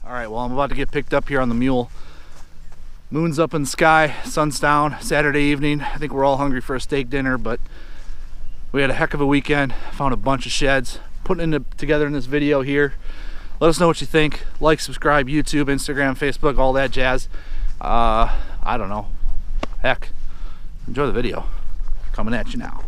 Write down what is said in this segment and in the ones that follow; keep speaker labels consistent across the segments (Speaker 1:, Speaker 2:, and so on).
Speaker 1: All right, well, I'm about to get picked up here on the mule. Moon's up in the sky, sun's down, Saturday evening. I think we're all hungry for a steak dinner, but we had a heck of a weekend. Found a bunch of sheds, putting it together in this video here. Let us know what you think. Like, subscribe, YouTube, Instagram, Facebook, all that jazz. I don't know. Heck, enjoy the video. Coming at you now.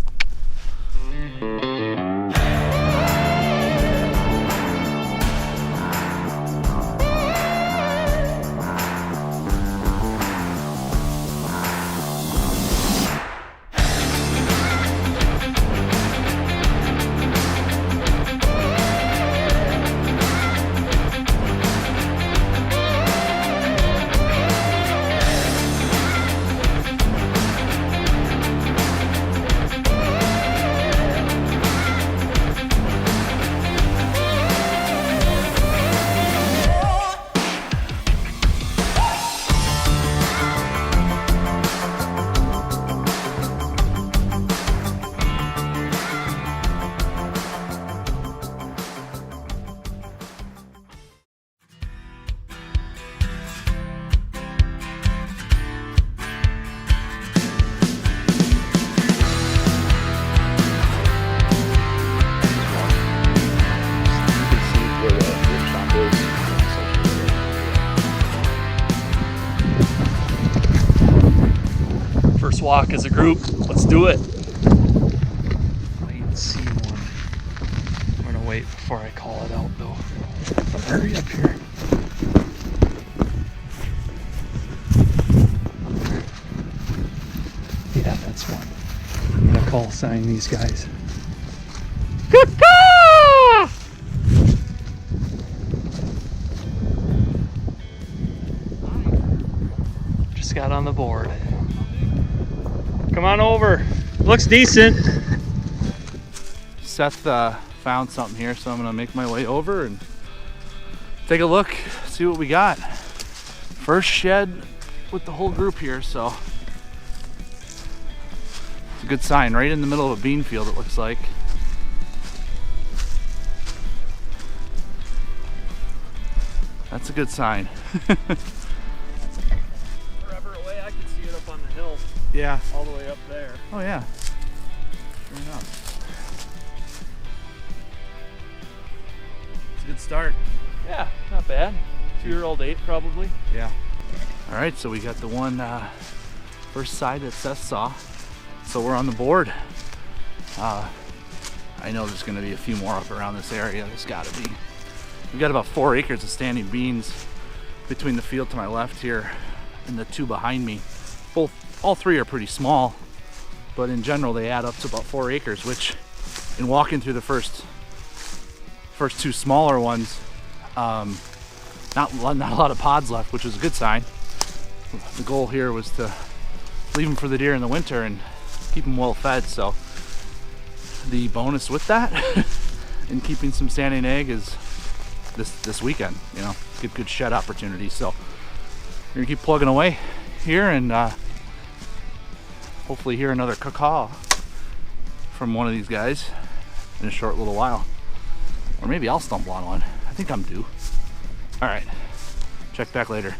Speaker 2: First walk as a group. Let's do it. I didn't see one. I'm gonna wait before I call it out though. Hurry up here. Yeah, that's one. I'm gonna call sign these guys. Just got on the board. Come on over. Looks decent.
Speaker 1: Seth found something here, so I'm gonna make my way over and take a look, see what we got. First shed with the whole group here, so it's a good sign. Right in the middle of a bean field, it looks like. That's a good sign.
Speaker 2: Forever away, I could see it up on the hill.
Speaker 1: Yeah.
Speaker 2: All the way up there.
Speaker 1: Oh yeah. Sure enough. It's a good start.
Speaker 2: Yeah, not bad. 2-year-old 8 probably.
Speaker 1: Yeah. All right, so we got the one first side that Seth saw. So we're on the board. I know there's gonna be a few more up around this area. There's gotta be. We've got about 4 acres of standing beans between the field to my left here and the two behind me. All three are pretty small, but in general they add up to about 4 acres, which in walking through the first two smaller ones, not a lot of pods left, which is a good sign. The goal here was to leave them for the deer in the winter and keep them well fed, so the bonus with that in keeping some standing egg is this weekend, you know, good shed opportunity. So we're gonna keep plugging away here and hopefully hear another caw from one of these guys in a short little while. Or maybe I'll stumble on one. I think I'm due. All right, check back later.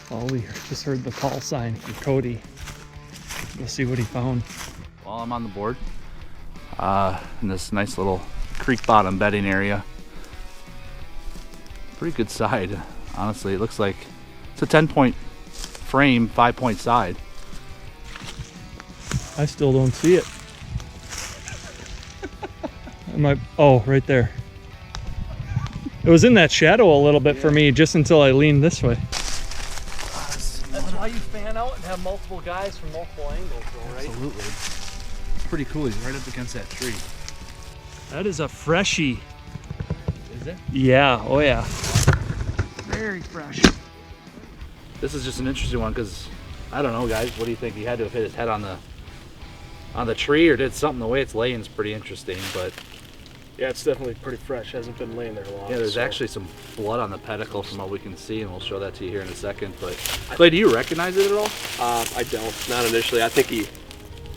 Speaker 2: Oh, we just heard the call sign for Cody. We'll see what he found.
Speaker 1: Well, I'm on the board in this nice little creek bottom bedding area. Pretty good side, honestly. It looks like it's a 10-point frame, 5-point side.
Speaker 2: I still don't see it. Oh, right there. It was in that shadow a little bit for me just until I leaned this way. That's why you fan out and have multiple guys from multiple angles, though, right?
Speaker 1: Absolutely. Pretty cool. He's right up against that tree.
Speaker 2: That is a Freshy.
Speaker 1: Is it?
Speaker 2: Yeah, oh yeah.
Speaker 1: Very fresh. This is just an interesting one because I don't know, guys. What do you think? He had to have hit his head on the tree or did something. The way it's laying is pretty interesting, but
Speaker 3: yeah, it's definitely pretty fresh. Hasn't been laying there long.
Speaker 1: Yeah, there's actually some blood on the pedicle from what we can see, and we'll show that to you here in a second. But Clay, do you recognize it at all?
Speaker 3: I don't. Not initially. I think he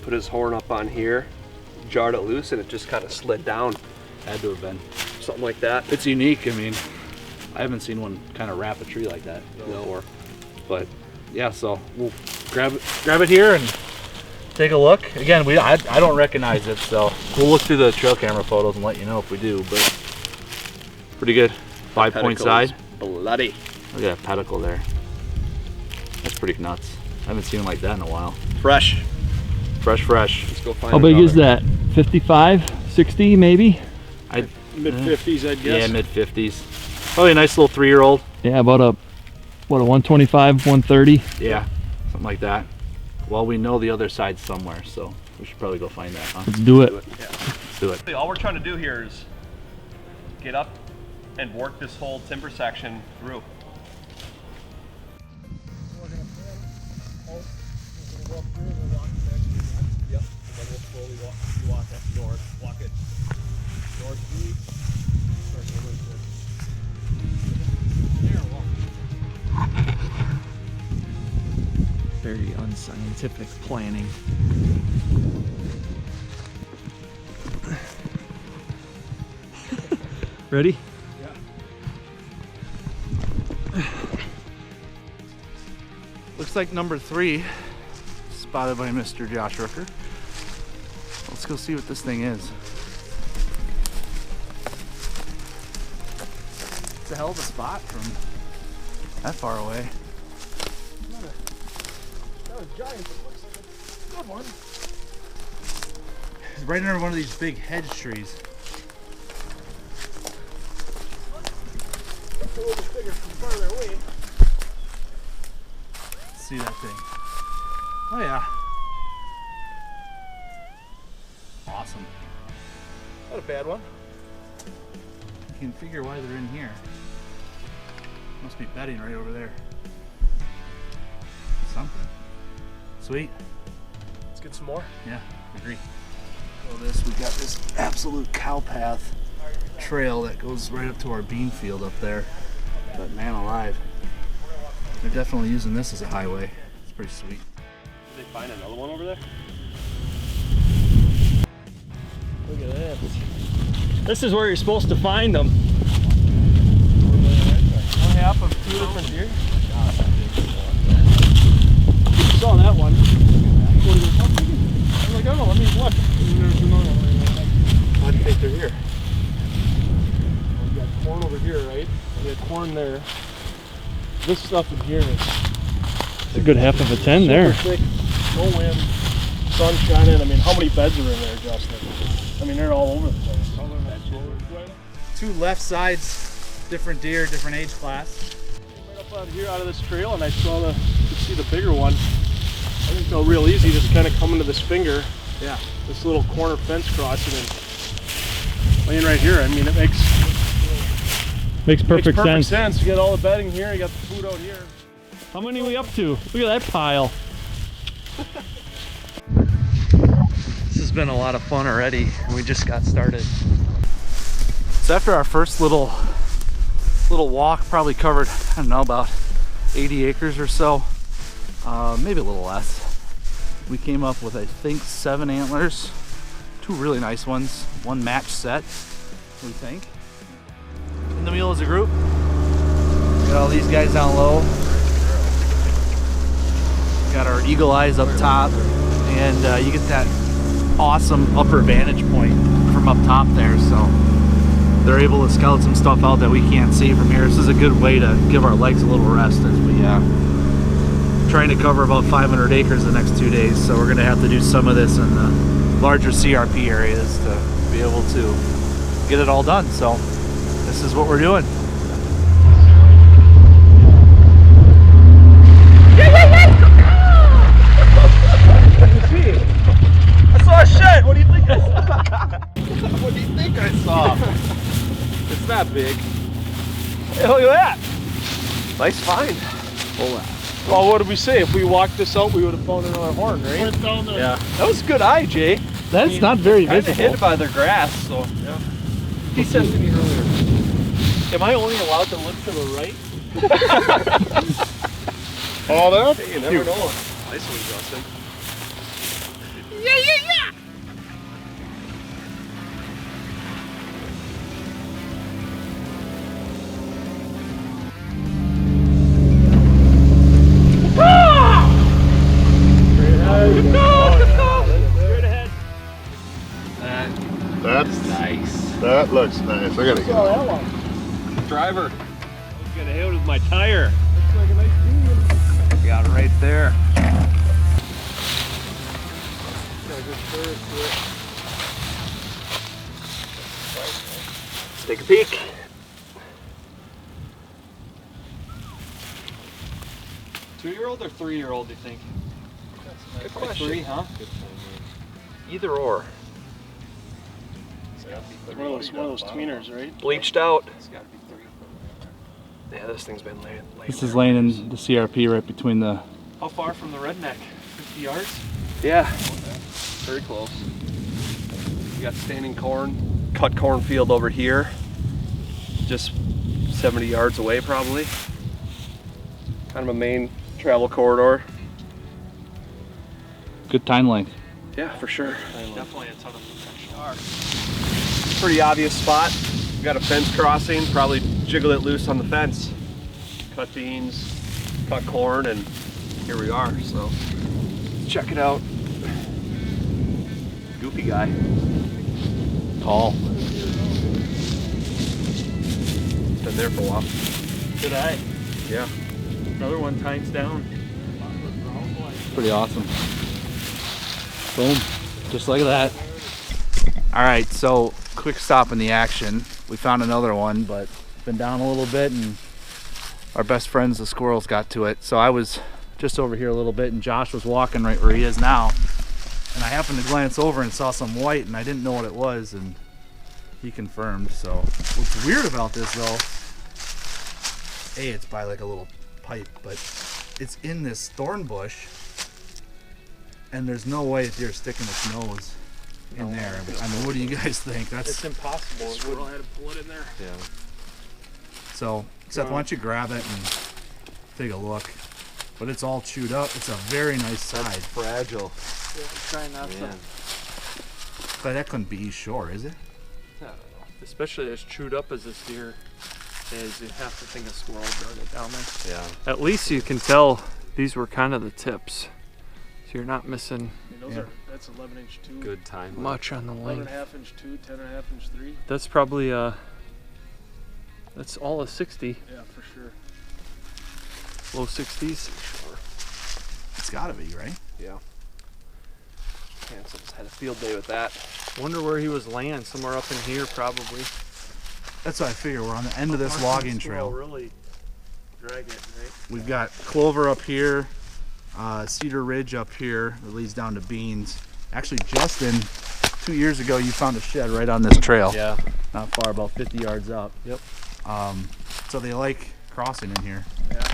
Speaker 3: put his horn up on here, jarred it loose, and it just kind of slid down.
Speaker 1: Had to have been
Speaker 3: something like that.
Speaker 1: It's unique. I mean, I haven't seen one kind of wrap a tree like that before. But yeah, so we'll grab it here and take a look. Again, I don't recognize it, so we'll look through the trail camera photos and let you know if we do. But pretty good. 5-point side.
Speaker 3: Bloody.
Speaker 1: Look at that pedicle there. That's pretty nuts. I haven't seen them like that in a while.
Speaker 3: Fresh.
Speaker 1: Fresh.
Speaker 3: Let's go find
Speaker 2: How big
Speaker 3: another.
Speaker 2: is that? 55, 60 maybe?
Speaker 3: Mid-50s, I'd guess.
Speaker 1: Yeah, mid-50s. Probably a nice little 3-year-old.
Speaker 2: Yeah, about a 125, 130.
Speaker 1: Yeah, something like that. Well, we know the other side's somewhere, so we should probably go find that, huh?
Speaker 2: Let's do it.
Speaker 3: Yeah.
Speaker 1: Let's do it.
Speaker 3: All we're trying to do here is get up and work this whole timber section through. We're gonna pan out, we're gonna go up through and we'll walk the next one. Yep, and then we'll slowly walk up north, walk it northeast. Start going into there, walk.
Speaker 2: Very unscientific planning. Ready?
Speaker 1: Looks like number 3, spotted by Mr. Josh Rooker. Let's go see what this thing is. It's a hell of a spot from that far away.
Speaker 3: That was giant, but it looks like a good one.
Speaker 1: It's right under one of these big hedge trees.
Speaker 3: It's a little bit bigger from farther away.
Speaker 1: Let's see that thing. Oh yeah. Awesome.
Speaker 3: Not a bad one.
Speaker 1: You can figure why they're in here. Must be bedding right over there. Something. Sweet.
Speaker 3: Let's get some more.
Speaker 1: Yeah, agree. So we got this absolute cow path trail that goes right up to our bean field up there. But man alive, they're definitely using this as a highway. It's pretty sweet.
Speaker 3: Did they find another one over there?
Speaker 2: Look at this. This is where you're supposed to find them.
Speaker 3: One half of 2 different deer. You saw that one. I was like, oh, let me look. How do you think they're here? Well, you got corn over here, right? You got corn there. This stuff in here is
Speaker 2: It's a good half of a 10 there.
Speaker 3: super thick, no wind, sun shining. I mean, how many beds are in there, Justin? I mean, they're all over the place.
Speaker 1: 2 left sides, different deer, different age class.
Speaker 3: Right up out here, out of this trail, and I saw you could see the bigger one. I think they're real easy, just kind of come into this finger.
Speaker 1: Yeah.
Speaker 3: This little corner fence crossing and laying right here. I mean, it makes
Speaker 2: Makes perfect sense.
Speaker 3: You got all the bedding here, you got the food out here.
Speaker 2: How many are we up to? Look at that pile. This has been a lot of fun already, and we just got started.
Speaker 1: So after our first little walk, probably covered, I don't know, about 80 acres or so, maybe a little less. We came up with, I think, 7 antlers, 2 really nice ones, 1 match set, we think. In the mule as a group. Got all these guys down low. Got our eagle eyes up top, and you get that awesome upper vantage point from up top there, so they're able to scout some stuff out that we can't see from here. This is a good way to give our legs a little rest as we trying to cover about 500 acres the next 2 days, so we're going to have to do some of this in the larger CRP areas to be able to get it all done. So this is what we're doing.
Speaker 3: I saw a shed. What do you think I saw? What do you think I saw? It's not big. Hey, look at that. Nice find.
Speaker 1: Hold on.
Speaker 3: Well, what did we say? If we walked this out, we would have found another horn, right?
Speaker 1: Yeah.
Speaker 3: That was a good eye, Jay.
Speaker 2: That's not very
Speaker 3: Kind of
Speaker 2: visible.
Speaker 3: hid by the grass, so. Yeah. He said to me earlier, am I only allowed to look to the right?
Speaker 4: All that?
Speaker 3: Hey, you never know. Nice one, Justin.
Speaker 4: Looks nice. I gotta get it.
Speaker 3: Driver. I was gonna hit it with my tire. Looks like a nice beam. Got it right there. Got a good curve to it. Let's take a peek.
Speaker 2: Two-year-old or three-year-old, do you think?
Speaker 3: Good question.
Speaker 2: Three, huh?
Speaker 3: Either or.
Speaker 5: One of those tweeners, right?
Speaker 3: Bleached out. Yeah, this thing's been laid.
Speaker 1: This is laying in the CRP right between the.
Speaker 2: How far from the redneck? 50 yards?
Speaker 3: Yeah, very close. We got standing corn, cut cornfield over here, just 70 yards away probably. Kind of a main travel corridor.
Speaker 1: Good time length.
Speaker 3: Yeah, for sure.
Speaker 2: Definitely a ton of potential.
Speaker 3: Pretty obvious spot. We got a fence crossing, probably jiggle it loose on the fence. Cut beans, cut corn, and here we are, so check it out. Goofy guy.
Speaker 1: Tall.
Speaker 3: Been there for a while.
Speaker 2: Good eye.
Speaker 3: Yeah.
Speaker 2: Another one times down.
Speaker 1: Pretty awesome. Boom. Just like that. All right, so quick stop in the action. We found another one, but been down a little bit, and our best friends, the squirrels, got to it. So I was just over here a little bit, and Josh was walking right where he is now. And I happened to glance over and saw some white, and I didn't know what it was, and he confirmed. So what's weird about this, though, it's by like a little pipe, but it's in this thorn bush, and there's no way a deer's sticking its nose in there. I mean, what do you guys think?
Speaker 2: It's impossible.
Speaker 3: Squirrel had to pull it in there.
Speaker 4: Yeah.
Speaker 1: So, Seth, why don't you grab it and take a look? But it's all chewed up. It's a very nice side.
Speaker 4: Fragile.
Speaker 2: Try not to.
Speaker 1: But that couldn't be East Shore, is it?
Speaker 2: I don't know. Especially as chewed up as this deer is, you have to think a squirrel drug it down there.
Speaker 4: Yeah.
Speaker 2: At least you can tell these were kind of the tips. So you're not missing
Speaker 5: That's 11-inch 2.
Speaker 4: Good time.
Speaker 2: much on the length.
Speaker 5: 11.5-inch 2, 10.5-inch 3.
Speaker 2: That's probably that's all a 60,
Speaker 5: Yeah, for sure.
Speaker 2: low 60s.
Speaker 1: It's gotta be, right?
Speaker 3: Yeah. Hansen's had a field day with that.
Speaker 2: Wonder where he was laying, somewhere up in here probably.
Speaker 1: That's what I figure. We're on the end of this logging trail.
Speaker 2: Really drag it, right?
Speaker 1: We've got clover up here, Cedar Ridge up here that leads down to Beans. Actually, Justin, 2 years ago, you found a shed right on this trail.
Speaker 2: Yeah.
Speaker 1: Not far, about 50 yards up.
Speaker 2: Yep.
Speaker 1: So they like crossing in here.
Speaker 5: Yeah.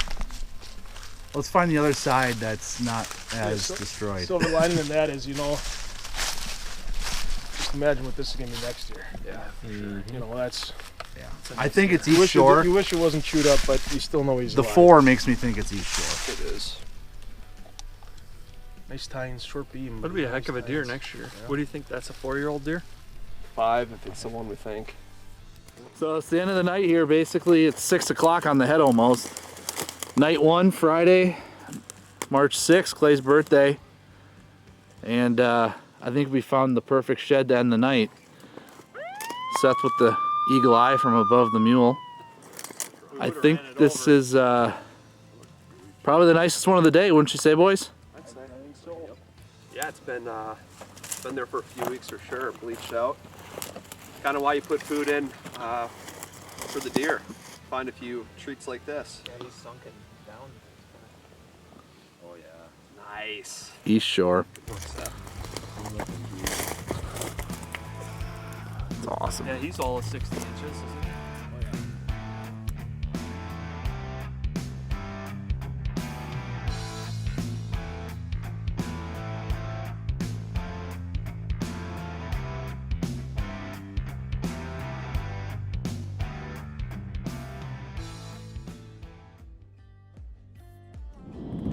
Speaker 1: Let's find the other side that's not as destroyed.
Speaker 5: Silver lining in that is, just imagine what this is going to be next year.
Speaker 3: Yeah.
Speaker 5: That's...
Speaker 1: Yeah. I think it's
Speaker 5: You
Speaker 1: East Shore.
Speaker 5: wish it wasn't chewed up, but you still know he's
Speaker 1: The
Speaker 5: alive.
Speaker 1: 4 makes me think it's East Shore.
Speaker 3: It is.
Speaker 5: Nice tines, short beam.
Speaker 2: That'd be a heck
Speaker 5: nice
Speaker 2: of a deer
Speaker 5: tines.
Speaker 2: next year.
Speaker 5: Yeah.
Speaker 2: What do you think? That's a 4-year-old deer?
Speaker 3: 5 if it's the one we think.
Speaker 1: So it's the end of the night here. Basically, it's 6 o'clock on the head almost. Night 1, Friday, March 6th, Clay's birthday. And I think we found the perfect shed to end the night. Seth with the eagle eye from above the mule. I think this is probably the nicest one of the day, wouldn't you say, boys?
Speaker 3: I'd say. Yeah, it's been there for a few weeks for sure. Bleached out. Kind of why you put food in for the deer. Find a few treats like this.
Speaker 2: Yeah, he's sunken down.
Speaker 3: Oh yeah. Nice.
Speaker 1: East Shore.
Speaker 3: What's that?
Speaker 1: It's awesome.
Speaker 2: Yeah, he's all of 60 inches, isn't he?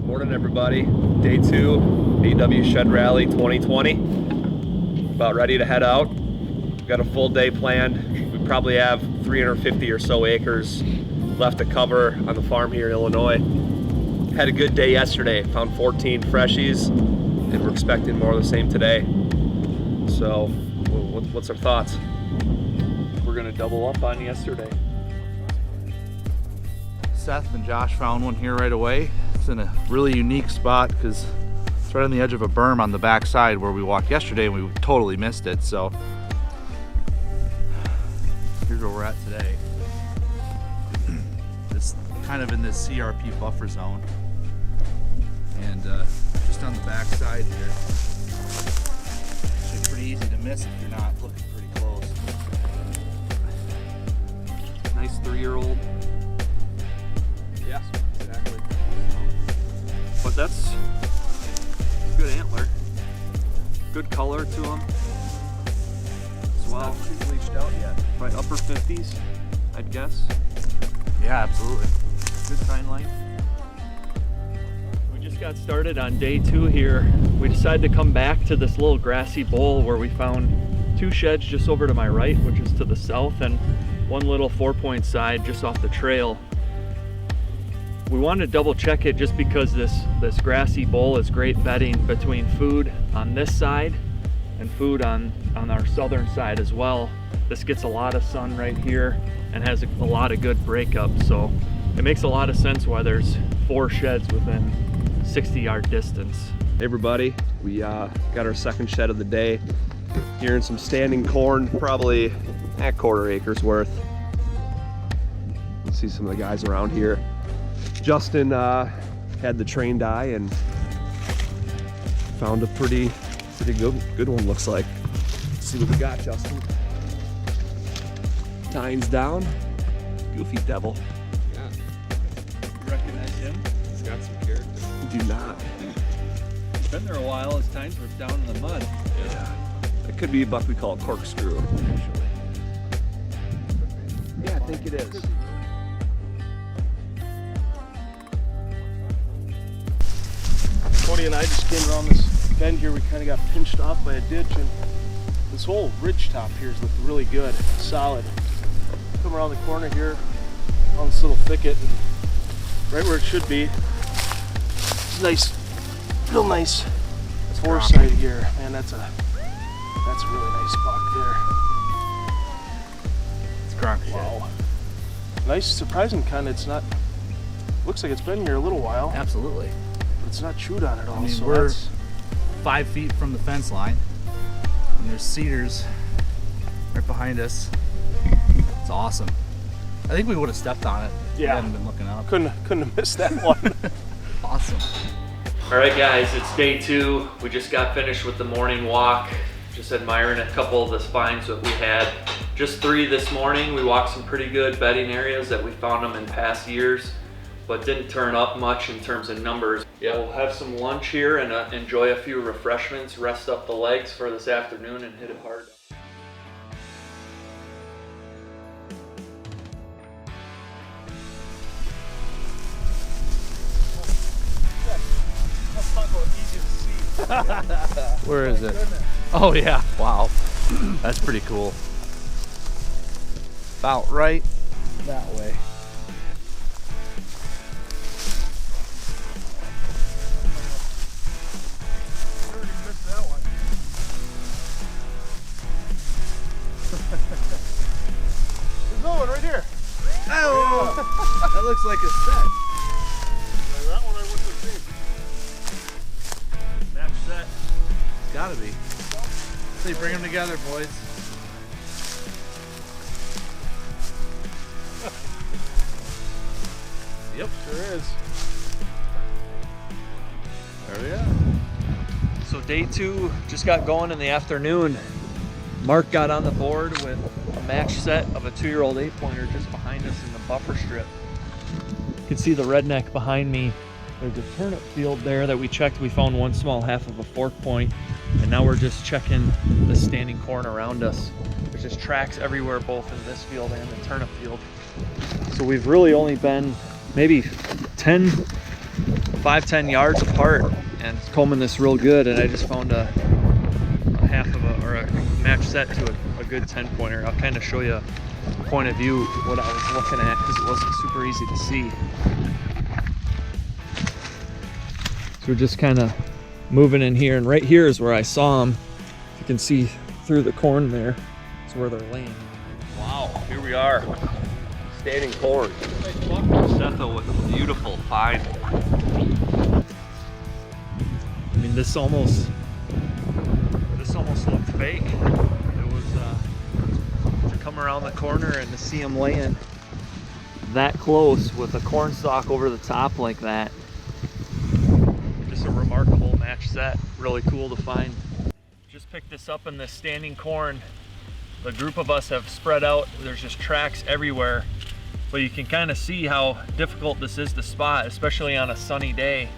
Speaker 3: Morning everybody. Day 2, BW Shed Rally 2020. About ready to head out. Got a full day planned. We probably have 350 or so acres left to cover on the farm here in Illinois. Had a good day yesterday. Found 14 freshies and we're expecting more of the same today. So what's our thoughts? We're gonna double up on yesterday.
Speaker 1: Seth and Josh found one here right away. It's in a really unique spot because it's right on the edge of a berm on the back side where we walked yesterday and we totally missed it. So here's where we're at today. It's kind of in this CRP buffer zone. And just on the back side here. Actually pretty easy to miss if you're not looking pretty close.
Speaker 3: Nice 3-year-old. Yeah, exactly. But that's good antler. Good color to them as well.
Speaker 1: Not too bleached out yet.
Speaker 3: Right, upper 50s, I'd guess.
Speaker 1: Yeah, absolutely.
Speaker 3: Good tine length.
Speaker 2: We just got started on day 2 here. We decided to come back to this little grassy bowl where we found 2 sheds just over to my right, which is to the south, and one little 4-point side just off the trail. We wanted to double check it just because this grassy bowl is great bedding between food on this side and food on our southern side as well. This gets a lot of sun right here and has a lot of good breakup, so it makes a lot of sense why there's 4 sheds within 60-yard distance.
Speaker 3: Hey everybody, we got our second shed of the day. Here in some standing corn, probably a quarter acres worth. You can see some of the guys around here. Justin had the trained eye and found a pretty good one, looks like. Let's see what we got, Justin. Tine's down. Goofy devil.
Speaker 2: You recognize him?
Speaker 3: He's got some character. We do not.
Speaker 2: It's been there a while. His tines were down in the mud.
Speaker 3: Yeah. It could be a buck we call it corkscrew, actually. Yeah, I think it is.
Speaker 5: Cody and I just came around this bend here. We kind of got pinched off by a ditch, and this whole ridge top here is looking really good, solid. Come around the corner here, on this little thicket, and right where it should be. It's nice, real nice foresight here, man. That's a really nice buck there.
Speaker 1: It's crunchy.
Speaker 5: Wow, nice, surprising kind. It's not. Looks like it's been here a little while.
Speaker 1: Absolutely.
Speaker 5: It's not chewed on at all.
Speaker 1: I mean,
Speaker 5: so
Speaker 1: we're
Speaker 5: that's
Speaker 1: 5 feet from the fence line, and there's cedars right behind us. It's awesome. I think we would have stepped on it if we
Speaker 5: Yeah.
Speaker 1: hadn't been looking up.
Speaker 5: couldn't have missed that one.
Speaker 1: Awesome.
Speaker 2: All right, guys, it's day 2. We just got finished with the morning walk. Just admiring a couple of the spines that we had. Just 3 this morning. We walked some pretty good bedding areas that we found them in past years, but didn't turn up much in terms of numbers. Yeah, we'll have some lunch here and enjoy a few refreshments, rest up the legs for this afternoon and hit it hard.
Speaker 1: Where is it? Oh yeah, wow. That's pretty cool. About right that way.
Speaker 5: There's another one right here.
Speaker 1: Oh, that looks like a set.
Speaker 5: That one I wouldn't have seen.
Speaker 2: Match set.
Speaker 1: It's gotta be. So you bring them together, boys. Yep,
Speaker 5: Sure is.
Speaker 1: there we are.
Speaker 2: So day 2 just got going in the afternoon. Mark got on the board with a match set of a 2-year-old 8-pointer just behind us in the buffer strip. You can see the redneck behind me. There's a turnip field there that we checked. We found one small half of a fork point, and now we're just checking the standing corn around us. There's just tracks everywhere, both in this field and the turnip field. So we've really only been maybe 5-10 yards apart and combing this real good, and I just found a half of a match set to a good 10-pointer. I'll kind of show you a point of view what I was looking at because it wasn't super easy to see. So we're just kind of moving in here, and right here is where I saw them. You can see through the corn there. It's where they're laying.
Speaker 1: Wow.
Speaker 3: Here we are, standing corn. Setho with a beautiful find.
Speaker 2: I mean, this almost looked fake. It was to come around the corner and to see him laying that close with a corn stalk over the top like that. Just a remarkable match set. Really cool to find. Just picked this up in the standing corn. The group of us have spread out. There's just tracks everywhere. But you can kind of see how difficult this is to spot, especially on a sunny day.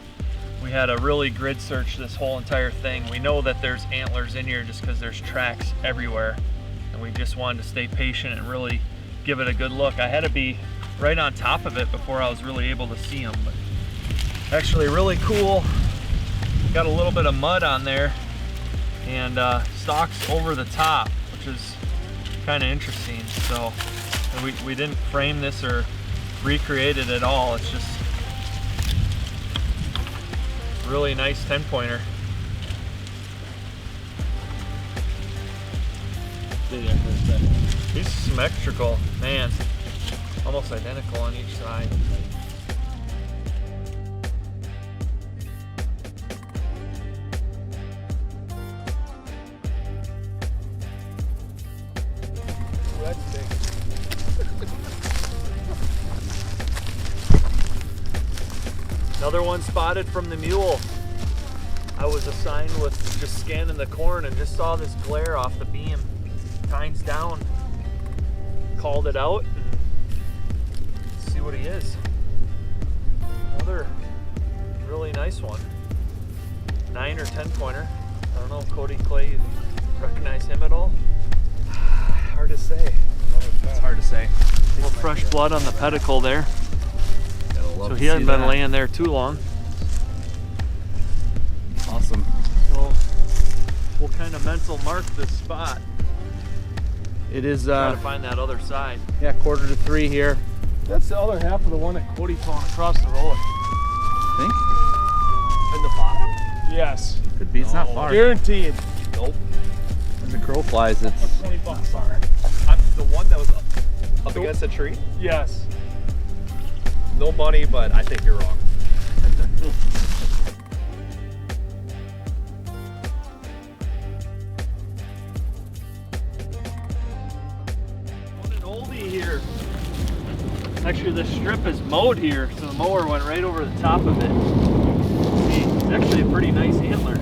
Speaker 2: We had a really grid search this whole entire thing. We know that there's antlers in here just because there's tracks everywhere. And we just wanted to stay patient and really give it a good look. I had to be right on top of it before I was really able to see them. But actually really cool. Got a little bit of mud on there and stalks over the top, which is kind of interesting. So we didn't frame this or recreate it at all. It's just really nice 10-pointer. He's symmetrical, man. Almost identical on each side.
Speaker 5: That's big.
Speaker 2: Another one spotted from the mule. I was assigned with just scanning the corn and just saw this glare off the beam. Tines down, called it out, and see what he is. Another really nice one. 9 or 10-pointer. I don't know, Cody Clay, you recognize him at all?
Speaker 5: Hard to say.
Speaker 2: It's hard to say. A little fresh blood on the pedicle there. So he hasn't been laying there too long.
Speaker 1: Awesome.
Speaker 2: So we'll kind of mental mark this spot.
Speaker 1: It is
Speaker 2: Try to find that other side.
Speaker 1: yeah, 2:45 here.
Speaker 5: That's the other half of the one that Cody found across the road.
Speaker 1: Think?
Speaker 5: In the bottom? Yes.
Speaker 1: Could be. It's not far.
Speaker 5: Guaranteed.
Speaker 3: Nope.
Speaker 1: When the crow flies, it's
Speaker 5: $20 far.
Speaker 3: The one that was up against a tree?
Speaker 5: Yes.
Speaker 3: No money, but I think you're wrong.
Speaker 2: One an oldie here. Actually, the strip is mowed here, so the mower went right over the top of it. See, it's actually a pretty nice antler.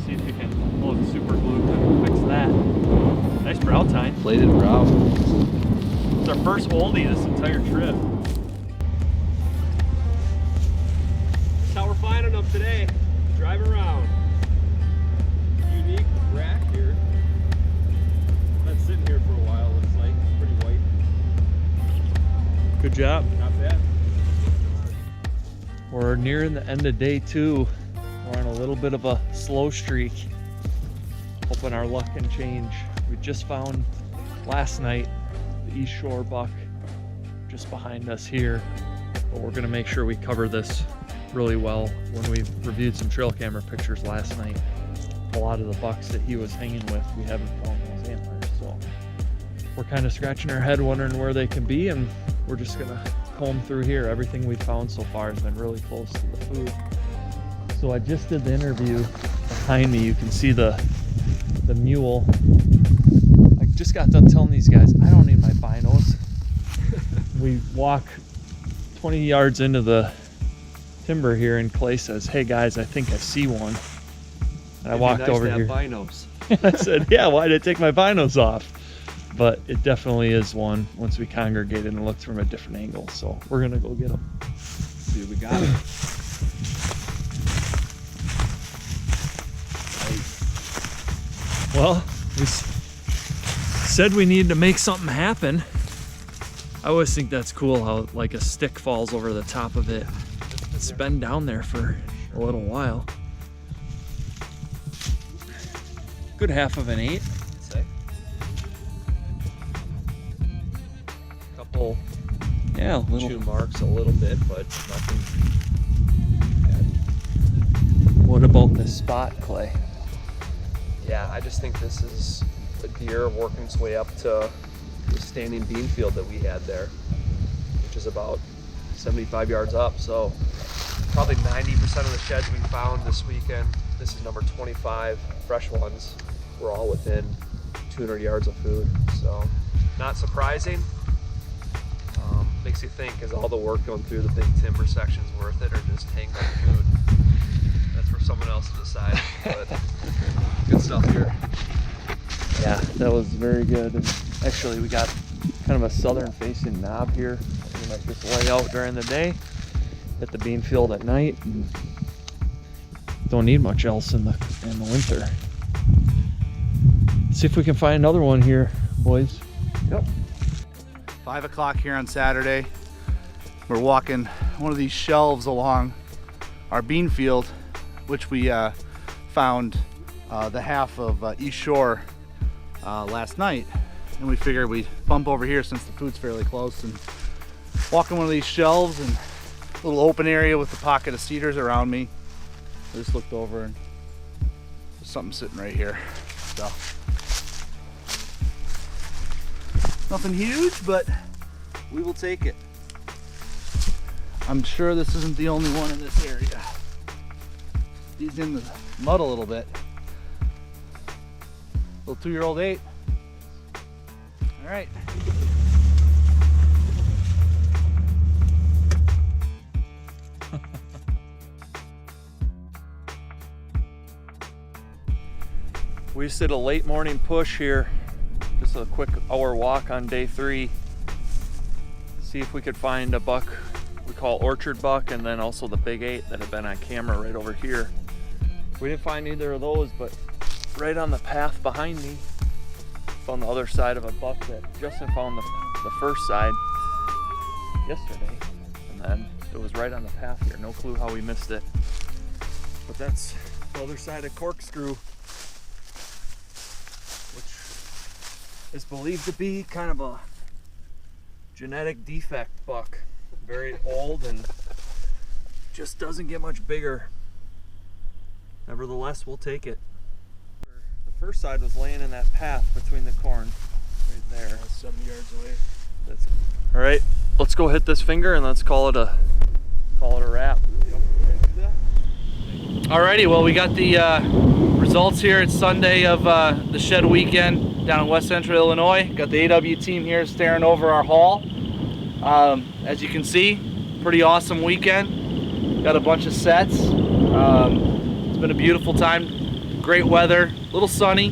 Speaker 2: See if you can pull the super glue to fix that. Nice brow tine.
Speaker 1: plated brow.
Speaker 2: It's our first oldie this entire trip.
Speaker 3: That's how we're finding them today. Drive around. Unique rack here. Been sitting here for a while, looks like. Pretty white.
Speaker 2: Good job.
Speaker 3: Not bad.
Speaker 2: We're nearing the end of day 2. We're on a little bit of a slow streak. Hoping our luck can change. We just found last night the East Shore buck just behind us here. But we're gonna make sure we cover this really well. When we reviewed some trail camera pictures last night, a lot of the bucks that he was hanging with, we haven't found those antlers. So we're kind of scratching our head wondering where they can be, and we're just gonna comb through here. Everything we've found so far has been really close to the food. So I just did the interview. Behind me, you can see the mule. I just got done telling these guys, I don't need my binos. We walk 20 yards into the timber here, and Clay says, hey guys, I think I see one. And I walked over here.
Speaker 3: Binos.
Speaker 2: I said, yeah, why did I take my binos off? But it definitely is one once we congregated and looked from a different angle. So we're gonna go get them.
Speaker 3: See what we got.
Speaker 2: Well, we said we needed to make something happen. I always think that's cool how like a stick falls over the top of it. It's been down there for a little while. Good half of an 8.
Speaker 3: Couple
Speaker 2: Yeah, a little.
Speaker 3: chew marks a little bit, but nothing.
Speaker 2: What about this spot, Clay?
Speaker 3: Yeah, I just think this is a deer working its way up to the standing bean field that we had there, which is about 75 yards up. So probably 90% of the sheds we found this weekend, this is number 25, fresh ones, were all within 200 yards of food. So not surprising. Makes you think, is all the work going through the big timber sections worth it, or just hang that food? That's for someone else to decide. But good stuff here.
Speaker 2: Yeah, that was very good. And actually, we got kind of a southern facing knob here. We might just lay out during the day, hit the bean field at night, and don't need much else in the winter. See if we can find another one here, boys.
Speaker 1: Yep. 5 o'clock here on Saturday. We're walking one of these shelves along our bean field, which we found the half of East Shore last night, and we figured we'd bump over here since the food's fairly close and walking one of these shelves, and a little open area with a pocket of cedars around me. I just looked over and there's something sitting right here. So nothing huge, but we will take it. I'm sure this isn't the only one in this area. He's in the mud a little bit. Little 2-year-old 8. All right.
Speaker 2: We just did a late morning push here. Just a quick hour walk on day 3. See if we could find a buck we call orchard buck, and then also the big 8 that had been on camera right over here. We didn't find either of those, but right on the path behind me, found the other side of a buck that Justin found the first side yesterday, and then it was right on the path here. No clue how we missed it, but that's the other side of Corkscrew, which is believed to be kind of a genetic defect buck. Very old and just doesn't get much bigger. Nevertheless, we'll take it. The first side was laying in that path between the corn right there.
Speaker 5: 70 yards away.
Speaker 2: That's all right. Let's go hit this finger and let's call it a wrap.
Speaker 1: Alrighty, well, we got the results here. It's Sunday of the shed weekend down in West Central Illinois. Got the AW team here staring over our haul. As you can see, pretty awesome weekend. Got a bunch of sets. It's been a beautiful time. Great weather, a little sunny.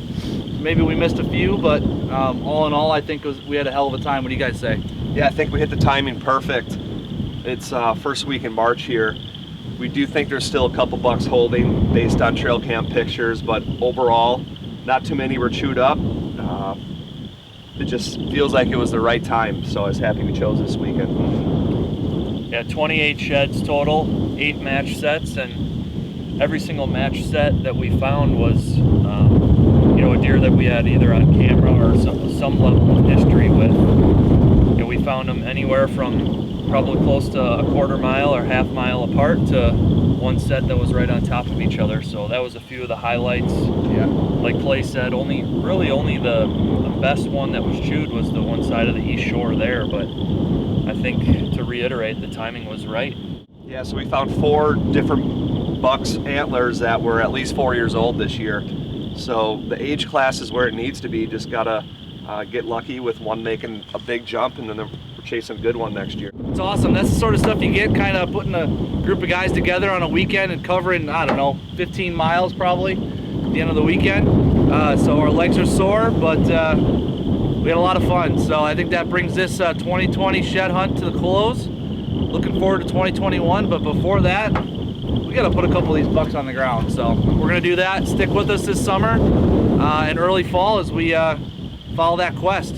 Speaker 1: Maybe we missed a few, but all in all, I think we had a hell of a time. What do you guys say?
Speaker 3: Yeah, I think we hit the timing perfect. It's first week in March here. We do think there's still a couple bucks holding based on trail cam pictures, but overall, not too many were chewed up. It just feels like it was the right time, so I was happy we chose this weekend.
Speaker 2: Yeah, 28 sheds total, 8 match sets, and every single match set that we found was, a deer that we had either on camera or some level of history with. We found them anywhere from probably close to a quarter mile or half mile apart to one set that was right on top of each other. So that was a few of the highlights.
Speaker 1: Yeah.
Speaker 2: Like Clay said, only the best one that was chewed was the one side of the East Shore there, but I think, to reiterate, the timing was right.
Speaker 3: Yeah, so we found 4 different bucks antlers that were at least 4 years old this year. So the age class is where it needs to be. Just gotta get lucky with one making a big jump, and then we're chasing a good one next year.
Speaker 1: It's awesome. That's the sort of stuff you get kind of putting a group of guys together on a weekend and covering, I don't know, 15 miles probably at the end of the weekend. So our legs are sore, but we had a lot of fun. So I think that brings this 2020 shed hunt to the close. Looking forward to 2021, but before that, we got to put a couple of these bucks on the ground. So we're going to do that. Stick with us this summer and early fall as we follow that quest.